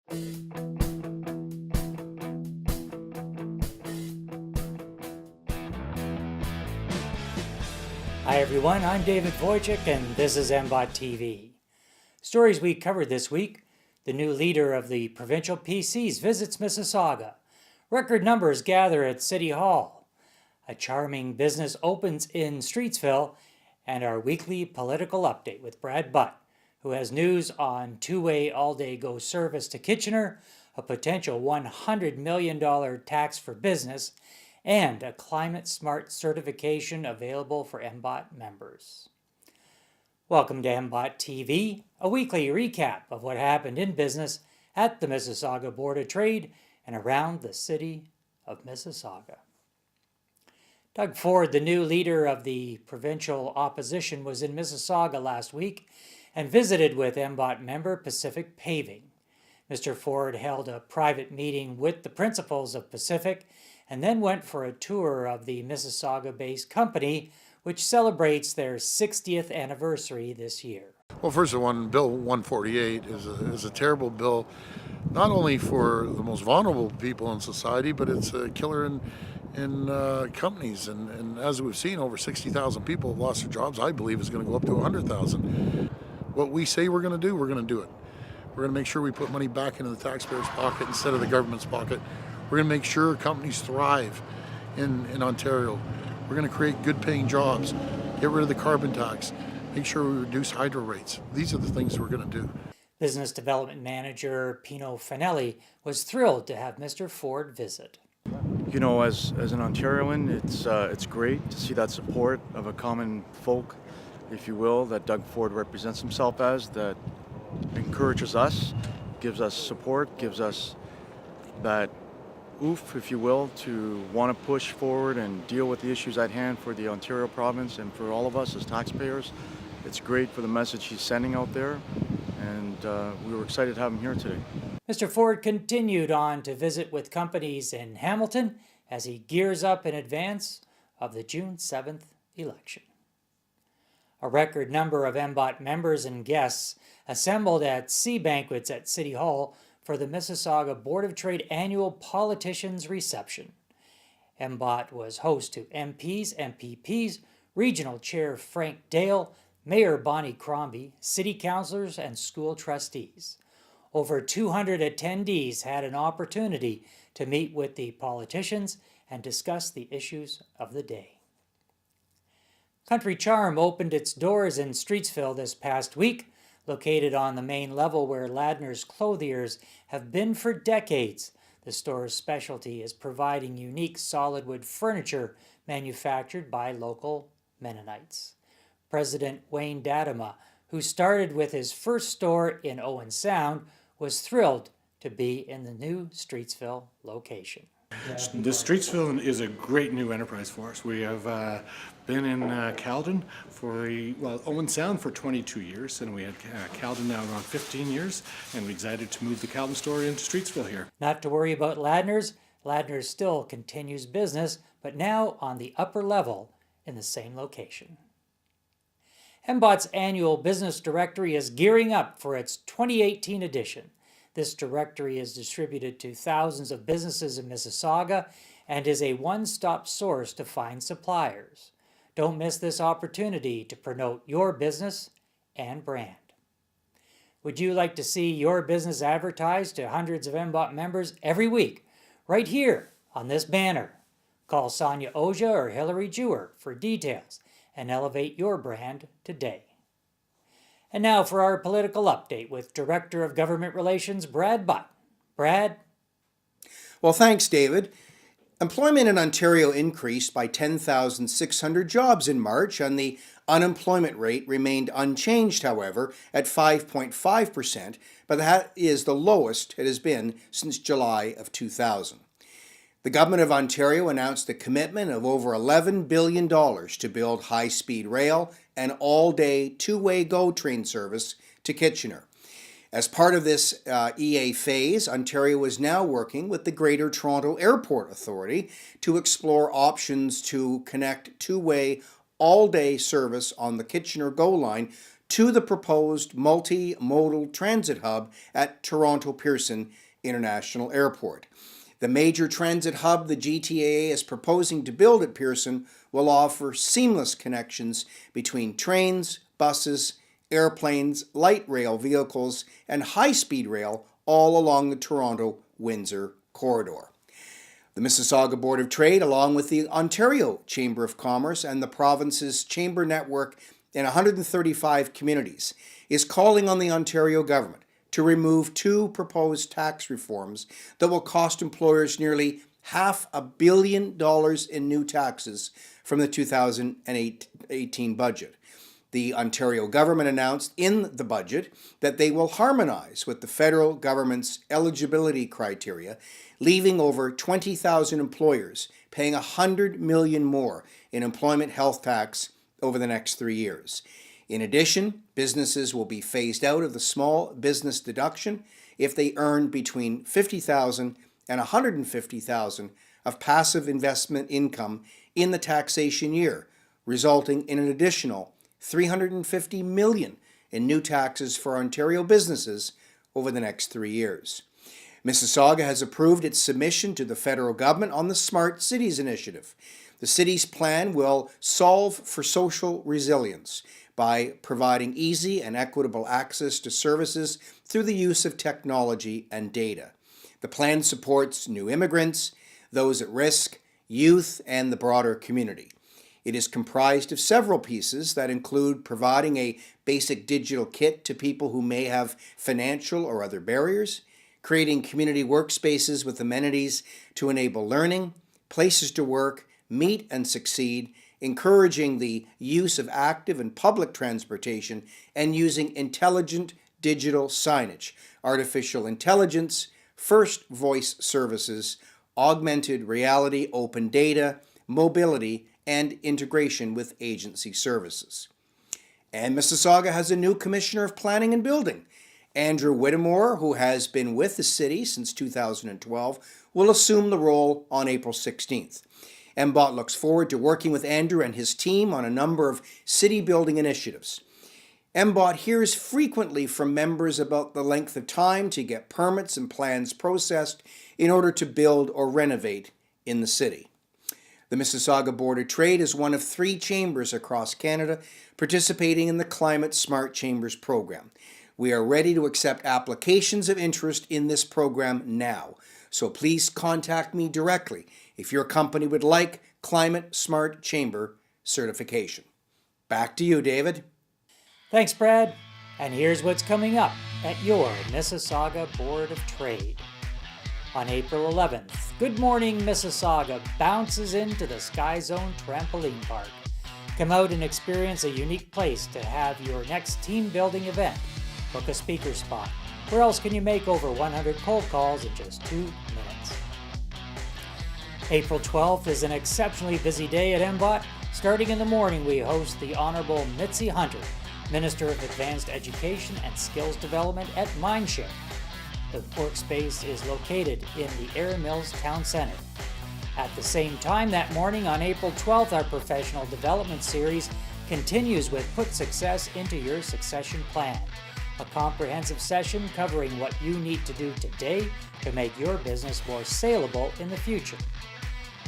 Hi everyone, I'm David Wojcik and this is MBOT TV. Stories we covered this week: the new leader of the provincial PCs visits Mississauga, record numbers gather at City Hall, a charming business opens in Streetsville, and our weekly political update with Brad Butt, who has news on two-way all-day go service to Kitchener, a potential $100 million tax for business, and a Climate Smart certification available for MBOT members. Welcome to MBOT TV, a weekly recap of what happened in business at the Mississauga Board of Trade and around the city of Mississauga. Doug Ford, the new leader of the provincial opposition, was in Mississauga last week and visited with MBOT member Pacific Paving. Mr. Ford held a private meeting with the principals of Pacific and then went for a tour of the Mississauga-based company, which celebrates their 60th anniversary this year. Well, first of all, Bill 148 is a terrible bill, not only for the most vulnerable people in society, but it's a killer in companies. And as we've seen, over 60,000 people have lost their jobs. I believe it's going to go up to 100,000. What we say we're going to do, we're going to do it. We're going to make sure we put money back into the taxpayer's pocket instead of the government's pocket. We're going to make sure companies thrive in Ontario. We're going to create good-paying jobs, get rid of the carbon tax, make sure we reduce hydro rates. These are the things we're going to do. Business Development Manager Pino Fanelli was thrilled to have Mr. Ford visit. You know, as an Ontarian, it's great to see that support of a common folk, if you will, that Doug Ford represents himself as, that encourages us, gives us support, gives us that oof, if you will, to want to push forward and deal with the issues at hand for the Ontario province and for all of us as taxpayers. It's great for the message he's sending out there, and we were excited to have him here today. Mr. Ford continued on to visit with companies in Hamilton as he gears up in advance of the June 7th election. A record number of MBOT members and guests assembled at Sea Banquets at City Hall for the Mississauga Board of Trade annual Politicians Reception. MBOT was host to MPs, MPPs, Regional Chair Frank Dale, Mayor Bonnie Crombie, City Councillors, and school trustees. Over 200 attendees had an opportunity to meet with the politicians and discuss the issues of the day. Country Charm opened its doors in Streetsville this past week, located on the main level where Ladner's clothiers have been for decades. The store's specialty is providing unique solid wood furniture manufactured by local Mennonites. President Wayne Dadema, who started with his first store in Owen Sound, was thrilled to be in the new Streetsville location. The Streetsville is a great new enterprise for us. We have been in Caledon Owen Sound for 22 years, and we had Caledon now around 15 years, and we decided to move the Caledon store into Streetsville here. Not to worry about Ladner's. Ladner's still continues business, but now on the upper level in the same location. MBOT's annual business directory is gearing up for its 2018 edition. This directory is distributed to thousands of businesses in Mississauga and is a one-stop source to find suppliers. Don't miss this opportunity to promote your business and brand. Would you like to see your business advertised to hundreds of MBOT members every week, right here on this banner? Call Sonia Oja or Hillary Jewer for details and elevate your brand today. And now for our political update with Director of Government Relations, Brad Butt. Brad? Well, thanks, David. Employment in Ontario increased by 10,600 jobs in March, and the unemployment rate remained unchanged, however, at 5.5%, but that is the lowest it has been since July of 2000. The Government of Ontario announced a commitment of over $11 billion to build high-speed rail and all-day two-way GO train service to Kitchener. As part of this EA phase, Ontario is now working with the Greater Toronto Airport Authority to explore options to connect two-way all-day service on the Kitchener GO line to the proposed multimodal transit hub at Toronto Pearson International Airport. The major transit hub the GTAA is proposing to build at Pearson will offer seamless connections between trains, buses, airplanes, light rail vehicles, and high-speed rail all along the Toronto-Windsor corridor. The Mississauga Board of Trade, along with the Ontario Chamber of Commerce and the province's chamber network in 135 communities, is calling on the Ontario government to remove two proposed tax reforms that will cost employers nearly $500 million in new taxes from the 2018 budget. The Ontario government announced in the budget that they will harmonize with the federal government's eligibility criteria, leaving over 20,000 employers paying $100 million more in employment health tax over the next 3 years. In addition, businesses will be phased out of the small business deduction if they earn between $50,000 and $150,000 of passive investment income in the taxation year, resulting in an additional $350 million in new taxes for Ontario businesses over the next 3 years. Mississauga has approved its submission to the federal government on the Smart Cities Initiative. The city's plan will solve for social resilience by providing easy and equitable access to services through the use of technology and data. The plan supports new immigrants, those at risk, youth, and the broader community. It is comprised of several pieces that include providing a basic digital kit to people who may have financial or other barriers, creating community workspaces with amenities to enable learning, places to work, meet and succeed, encouraging the use of active and public transportation, and using intelligent digital signage, artificial intelligence, first voice services, augmented reality, open data, mobility, and integration with agency services. And Mississauga has a new Commissioner of Planning and Building. Andrew Whittemore, who has been with the city since 2012, will assume the role on April 16th. MBOT looks forward to working with Andrew and his team on a number of city building initiatives. MBOT hears frequently from members about the length of time to get permits and plans processed in order to build or renovate in the city. The Mississauga Board of Trade is one of 3 chambers across Canada participating in the Climate Smart Chambers program. We are ready to accept applications of interest in this program now, so please contact me directly if your company would like Climate Smart Chamber certification. Back to you, David. Thanks, Brad. And here's what's coming up at your Mississauga Board of Trade. On April 11th, Good Morning Mississauga bounces into the Sky Zone Trampoline Park. Come out and experience a unique place to have your next team building event. Book a speaker spot. Where else can you make over 100 cold calls in just 2 minutes? April 12th is an exceptionally busy day at MBOT. Starting in the morning, we host the Honorable Mitzi Hunter, Minister of Advanced Education and Skills Development at Mindshare. The workspace is located in the Air Mills Town Center. At the same time that morning, on April 12th, our professional development series continues with Put Success into Your Succession Plan, a comprehensive session covering what you need to do today to make your business more saleable in the future.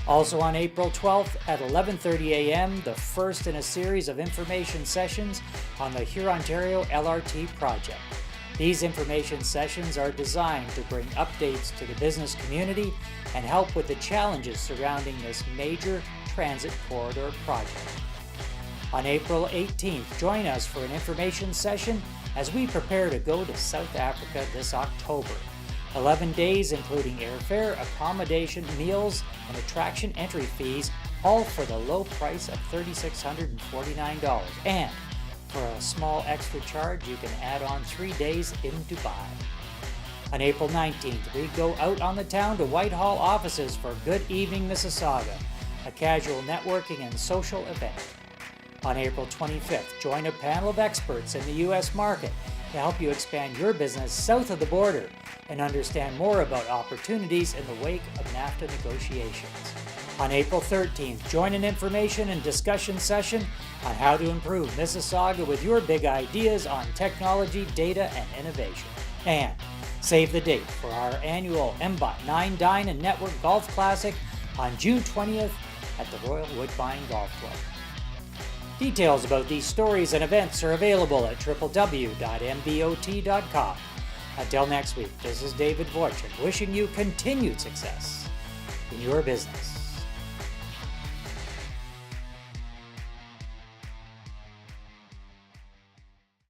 Also on April 12th at 11:30 a.m., the first in a series of information sessions on the Hurontario LRT project. These information sessions are designed to bring updates to the business community and help with the challenges surrounding this major transit corridor project. On April 18th, join us for an information session as we prepare to go to South Africa this October. 11 days including airfare, accommodation, meals, and attraction entry fees, all for the low price of $3,649. And for a small extra charge, you can add on 3 days in Dubai. On April 19th, we go out on the town to Whitehall offices for Good Evening Mississauga, a casual networking and social event. On April 25th, join a panel of experts in the U.S. market to help you expand your business south of the border and understand more about opportunities in the wake of NAFTA negotiations. On April 13th, join an information and discussion session on how to improve Mississauga with your big ideas on technology, data, and innovation. And save the date for our annual MBOT 9 Dine and Network Golf Classic on June 20th at the Royal Woodbine Golf Club. Details about these stories and events are available at www.mbot.com. Until next week, this is David Wojcik wishing you continued success in your business.